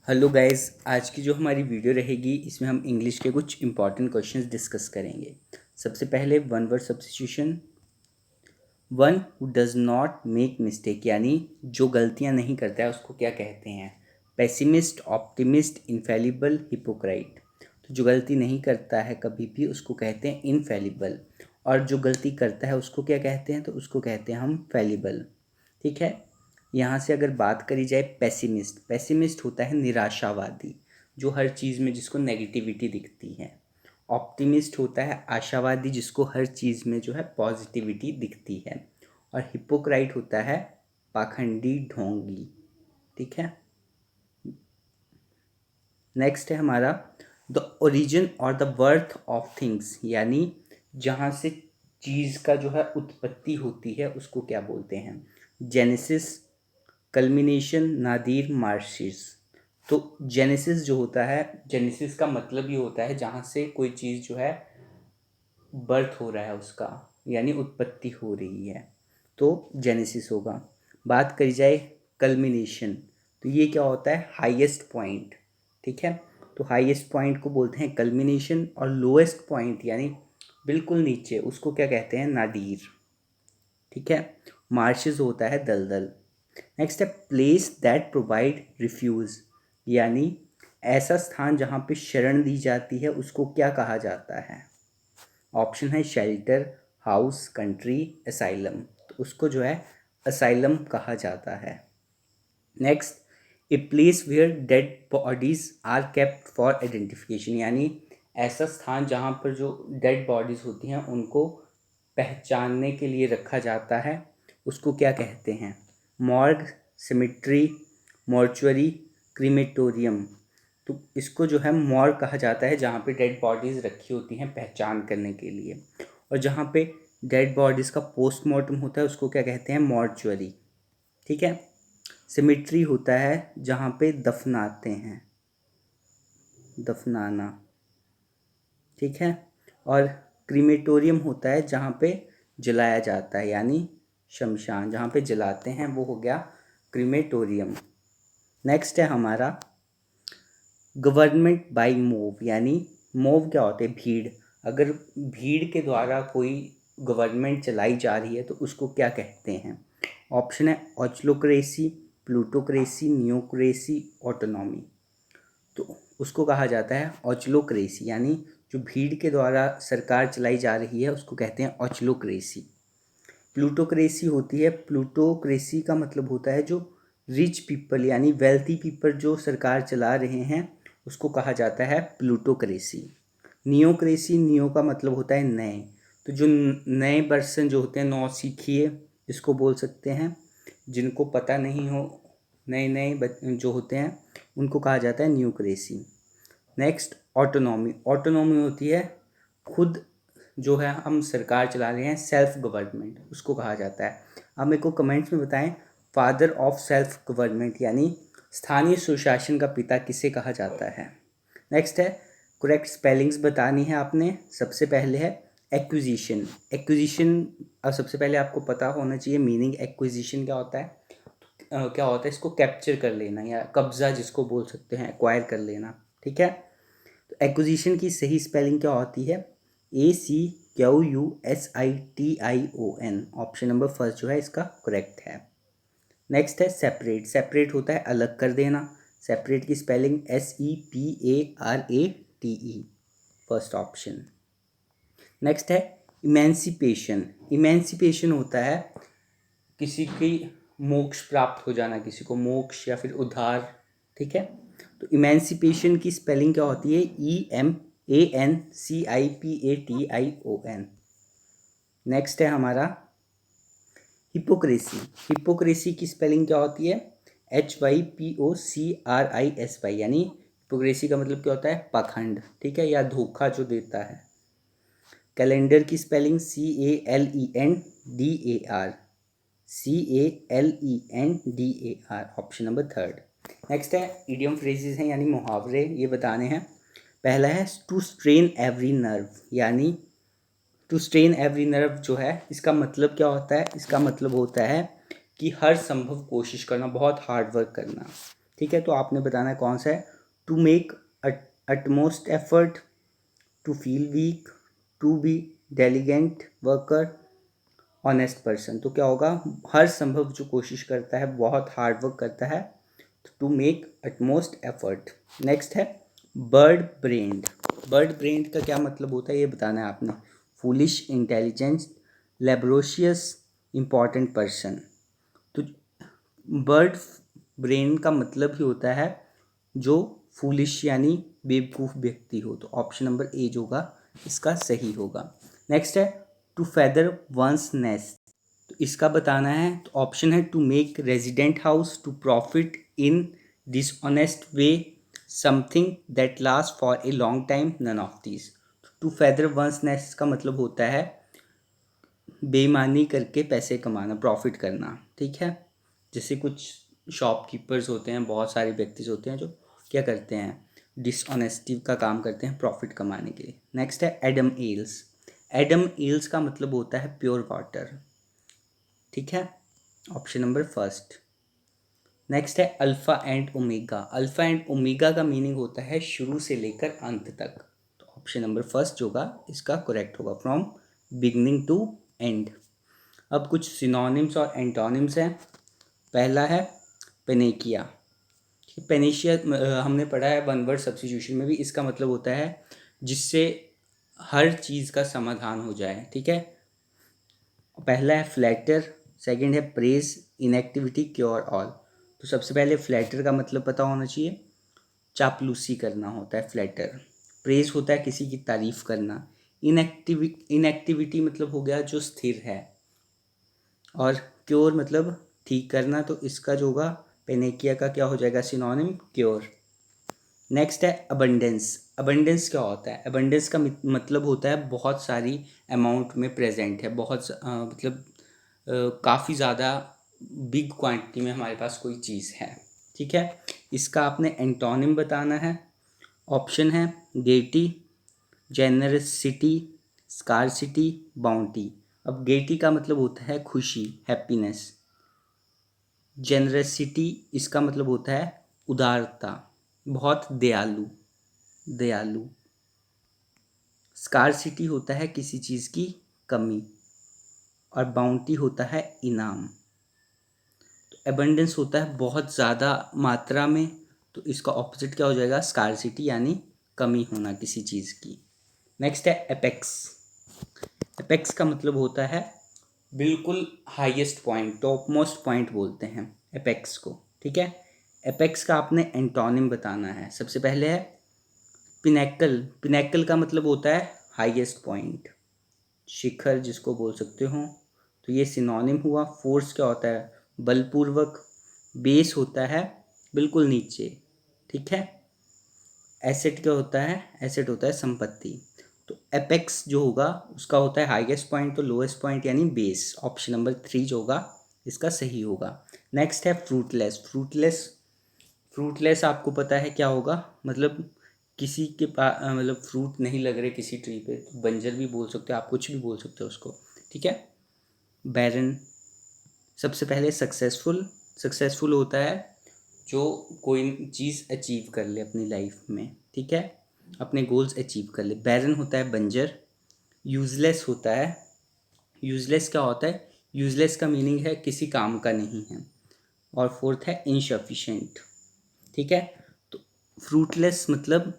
Hello guys, आज की जो हमारी वीडियो रहेगी इसमें हम इंग्लिश के कुछ इंपॉर्टेंट क्वेश्चंस डिस्कस करेंगे। सबसे पहले one word substitution. One who does not make mistake यानी जो गलतियां नहीं करता है उसको क्या कहते हैं? Pessimist, optimist, infallible, hypocrite. तो जो गलती नहीं करता है कभी भी उसको कहते हैं इनफेलिबल, और जो गलती करता है उसको क्या कहते हैं? तो उसको कहते हैं हम फेलिबल। ठीक है। यहाँ से अगर बात करी जाए पेसिमिस्ट, पेसिमिस्ट होता है निराशावादी, जो हर चीज़ में जिसको नेगेटिविटी दिखती है। ऑप्टिमिस्ट होता है आशावादी, जिसको हर चीज़ में जो है पॉजिटिविटी दिखती है। और हिपोक्राइट होता है पाखंडी, ढोंगी। ठीक है। नेक्स्ट है हमारा द ओरिजिन और द बर्थ ऑफ थिंग्स, यानी जहाँ से चीज़ का जो है उत्पत्ति होती है उसको क्या बोलते हैं? Genesis, culmination, nadir, marshes. तो जेनेसिस जो होता है, जेनेसिस का मतलब ये होता है जहाँ से कोई चीज़ जो है बर्थ हो रहा है उसका, यानी उत्पत्ति हो रही है, तो जेनेसिस होगा। बात करी जाए कल्मिनेशन, तो ये क्या होता है? Highest point. ठीक है। तो हाईएस्ट पॉइंट को बोलते हैं कल्मिनेशन, और लोएस्ट पॉइंट यानी बिल्कुल नीचे उसको क्या कहते हैं? नादीर। ठीक है। मार्शेस होता है दलदल। नेक्स्ट है प्लेस दैट प्रोवाइड रिफ्यूज़, यानी ऐसा स्थान जहाँ पे शरण दी जाती है उसको क्या कहा जाता है? ऑप्शन है शेल्टर, हाउस, कंट्री, असाइलम। तो उसको जो है असाइलम कहा जाता है। Next, a place where dead bodies are kept for identification, यानी ऐसा स्थान जहाँ पर जो डेड बॉडीज़ होती हैं उनको पहचानने के लिए रखा जाता है, उसको क्या कहते हैं? Morgue, symmetry, mortuary, crematorium. तो इसको जो है मॉर्ग कहा जाता है जहाँ पे डेड बॉडीज़ रखी होती हैं पहचान करने के लिए, और जहाँ पे डेड बॉडीज़ का पोस्टमार्टम होता है उसको क्या कहते हैं? मॉर्चुअरी। ठीक है। सिमिट्री होता है जहाँ पे दफनाते हैं, दफनाना। ठीक है। और क्रीमेटोरियम होता है जहाँ पे जलाया जाता है, यानी शमशान जहाँ पे जलाते हैं वो हो गया क्रीमेटोरियम। नेक्स्ट है हमारा गवर्नमेंट बाय मोव, यानी मोव क्या होते हैं? भीड़। अगर भीड़ के द्वारा कोई गवर्नमेंट चलाई जा रही है तो उसको क्या कहते हैं? ऑप्शन है ऑचलोक्रेसी, प्लूटोक्रेसी, नियोक्रेसी, ऑटोनॉमी। तो उसको कहा जाता है ऑचलोक्रेसी, यानी जो भीड़ के द्वारा सरकार चलाई जा रही है उसको कहते हैं ऑचलोक्रेसी। प्लूटोक्रेसी होती है, प्लूटोक्रेसी का मतलब होता है जो रिच पीपल यानी वेल्थी पीपल जो सरकार चला रहे हैं उसको कहा जाता है प्लूटोक्रेसी। नियोक्रेसी, नियो का मतलब होता है नए, तो जो नए पर्सन जो होते हैं, नौसिखिए इसको बोल सकते हैं, जिनको पता नहीं हो, नए नए जो होते हैं उनको कहा जाता है न्यूक्रेसी। नेक्स्ट ऑटोनॉमी, ऑटोनॉमी होती है खुद जो है हम सरकार चला रहे हैं, सेल्फ गवर्नमेंट उसको कहा जाता है। आप मेरे को कमेंट्स में बताएं फादर ऑफ सेल्फ गवर्नमेंट यानी स्थानीय सुशासन का पिता किसे कहा जाता है? नेक्स्ट है करेक्ट स्पेलिंग्स बतानी है आपने। सबसे पहले है एक्विजिशन, एक्विजिशन अब सबसे पहले आपको पता होना चाहिए मीनिंग एक्विजिशन क्या होता है। क्या होता है? इसको कैप्चर कर लेना या कब्जा जिसको बोल सकते हैं, एक्वायर कर लेना। ठीक है। तो एक्विजिशन की सही स्पेलिंग क्या होती है? ACQUSITION। ऑप्शन नंबर फर्स्ट जो है इसका करेक्ट है। नेक्स्ट है सेपरेट, सेपरेट होता है अलग कर देना। सेपरेट की spelling SEPARATE, first option. Next है इमेंसिपेशन, इमेंसिपेशन होता है किसी की मोक्ष प्राप्त हो जाना, किसी को मोक्ष या फिर उद्धार। ठीक है। तो इमेंसिपेशन की स्पेलिंग क्या होती है? EMANCIPATION। नेक्स्ट है हमारा हिपोक्रेसी, हिपोक्रेसी की स्पेलिंग क्या होती है? HYPOCRISY, यानी हिपोक्रेसी का मतलब क्या होता है? पाखंड। ठीक है, या धोखा जो देता है। कैलेंडर की spelling CALENDAR, CALENDAR, option number third. Next है इडियम फ्रेजेस हैं यानी मुहावरे, ये बताने हैं। पहला है टू स्ट्रेन एवरी नर्व, यानी टू स्ट्रेन एवरी नर्व जो है इसका मतलब क्या होता है? इसका मतलब होता है कि हर संभव कोशिश करना, बहुत हार्ड वर्क करना। ठीक है, तो आपने बताना है कौन सा है। To make utmost effort, to feel weak, to be diligent worker, honest person. तो क्या होगा, हर संभव जो कोशिश करता है, बहुत हार्ड वर्क करता है, to make utmost effort. Next है बर्ड ब्रेन्ड। बर्ड ब्रेन्ड का क्या मतलब होता है ये बताना है आपने। Foolish, intelligence, laborious, important person. तो बर्ड ब्रेन का मतलब ही होता है जो फूलिश यानी बेवकूफ़ व्यक्ति हो। तो ऑप्शन नंबर ए जो होगा इसका सही होगा। नेक्स्ट है टू फेदर वंस नेस्ट। तो इसका बताना है, तो ऑप्शन है to make resident house, to profit in dishonest way, something that last for a long time, none of these. To feather one's nest का मतलब होता है बेईमानी करके पैसे कमाना, प्रॉफिट करना, ठीक है। जैसे कुछ शॉपकीपर्स होते हैं, बहुत सारे व्यक्ति होते हैं जो क्या करते हैं, डिसऑनेस्टी का काम करते हैं प्रॉफिट कमाने के लिए। नेक्स्ट है एडम एल्स। एडम एल्स का मतलब होता है प्योर वाटर, ठीक है, ऑप्शन नंबर फर्स्ट। नेक्स्ट है alpha and omega. Alpha and omega का मीनिंग होता है शुरू से लेकर अंत तक। तो ऑप्शन नंबर फर्स्ट होगा इसका करेक्ट होगा, फ्रॉम बिगनिंग टू एंड। अब कुछ सिनोनिम्स और एंटोनिम्स हैं। पहला है पेनेकिया। पेनेशिया हमने पढ़ा है वन वर्ड सब्स्टिट्यूशन में भी, इसका मतलब होता है जिससे हर चीज़ का समाधान हो जाए, ठीक है। पहला है फ्लैटर, सेकंड है प्रेज, इनएक्टिविटी, क्योर ऑल। तो सबसे पहले फ्लैटर का मतलब पता होना चाहिए, चापलूसी करना होता है फ्लैटर। प्रेज होता है किसी की तारीफ करना। इनएक्टिविटी मतलब हो गया जो स्थिर है, और क्योर मतलब ठीक करना। तो इसका जो होगा पेनेकिया का क्या हो जाएगा सिनोनिम, क्योर। नेक्स्ट है अबंडेंस। अबंडेंस क्या होता है, अबंडेंस का मतलब होता है बहुत सारी अमाउंट में प्रेजेंट है, बहुत मतलब काफ़ी ज़्यादा बिग क्वांटिटी में हमारे पास कोई चीज़ है, ठीक है। इसका आपने एंटोनिम बताना है। ऑप्शन है गेटी, जेनरसिटी, स्कारसिटी, बाउंटी। अब गेटी का मतलब होता है खुशी, हैप्पीनेस। जेनरसिटी इसका मतलब होता है उदारता, बहुत दयालु, दयालु। स्कारसिटी होता है किसी चीज़ की कमी, और बाउंटी होता है इनाम। तो एबंडेंस होता है बहुत ज़्यादा मात्रा में, तो इसका ऑपोजिट क्या हो जाएगा, स्कारसिटी यानी कमी होना किसी चीज़ की। नेक्स्ट है एपेक्स। एपेक्स का मतलब होता है बिल्कुल highest point, top most point बोलते हैं एपेक्स को, ठीक है। एपेक्स का आपने एंटोनिम बताना है। सबसे पहले है पिनेकल। पिनेकल का मतलब होता है हाईएस्ट पॉइंट, शिखर जिसको बोल सकते हो। तो ये सिनोनिम हुआ। फोर्स क्या होता है, बलपूर्वक। बेस होता है बिल्कुल नीचे, ठीक है। एसेट क्या होता है, एसेट होता है संपत्ति। तो एपेक्स जो होगा उसका होता है हाईएस्ट पॉइंट, तो लोएस्ट पॉइंट यानी बेस। ऑप्शन नंबर 3 जो होगा इसका सही होगा। नेक्स्ट है फ्रूटलेस। फ्रूटलेस, फ्रूटलेस आपको पता है क्या होगा, मतलब किसी के पास मतलब फ्रूट नहीं लग रहे किसी ट्री पे, तो बंजर भी बोल सकते हो आप, कुछ भी बोल सकते हो उसको, ठीक है। बैरन। सबसे पहले सक्सेसफुल। सक्सेसफुल होता है जो कोई चीज़ अचीव कर ले अपनी लाइफ में, ठीक है, अपने गोल्स अचीव कर ले। बैरन होता है बंजर। यूज़लेस होता है, यूज़लेस क्या होता है, यूज़लेस का मीनिंग है किसी काम का नहीं है। और फोर्थ है इनसफिशेंट, ठीक है। तो फ्रूटलेस मतलब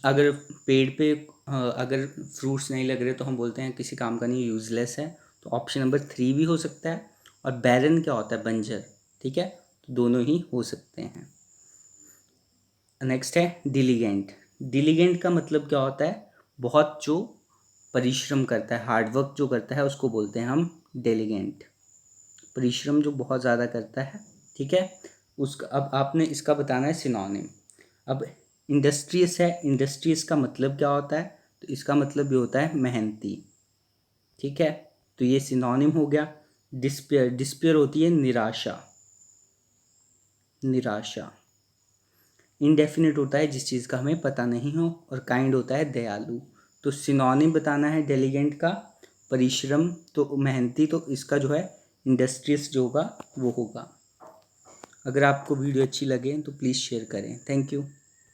अगर पेड़ पे अगर फ्रूट्स नहीं लग रहे तो हम बोलते हैं किसी काम का नहीं, यूज़लेस है। तो ऑप्शन नंबर 3 भी हो सकता है। और बैरन क्या होता है, बंजर, ठीक है, तो दोनों ही हो सकते हैं। नेक्स्ट है डिलीगेंट। डिलीगेंट का मतलब क्या होता है, बहुत जो परिश्रम करता है, हार्डवर्क जो करता है उसको बोलते हैं हम डिलीगेंट। परिश्रम जो बहुत ज़्यादा करता है, ठीक है, उसका। अब आपने इसका बताना है सिनोनिम। अब इंडस्ट्रियस है। इंडस्ट्रियस का मतलब क्या होता है, तो इसका मतलब भी होता है मेहनती, ठीक है। तो ये सिनोनिम हो गया। डिस्पेयर, डिस्पेयर होती है निराशा, निराशा। इनडेफिनिट होता है जिस चीज़ का हमें पता नहीं हो, और काइंड होता है दयालु। तो सिनोनिम बताना है डेलीगेंट का, परिश्रम तो मेहनती, तो इसका जो है इंडस्ट्रियस जो होगा वो होगा। अगर आपको वीडियो अच्छी लगे तो प्लीज़ शेयर करें। Thank you.